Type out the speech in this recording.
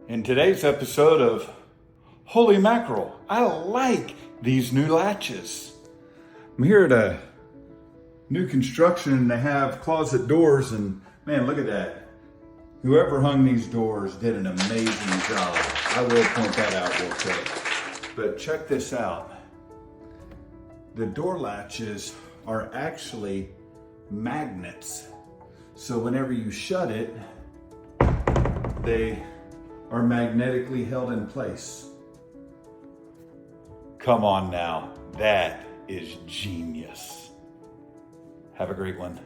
In today's episode of Holy Mackerel, I like these new latches. I'm here at a new construction and they have closet doors, and man, look at that. Whoever hung these doors did an amazing job. I will point that out real quick. But check this out. The door latches are actually magnets. So whenever you shut it, they are magnetically held in place. Come on now, that is genius. Have a great one.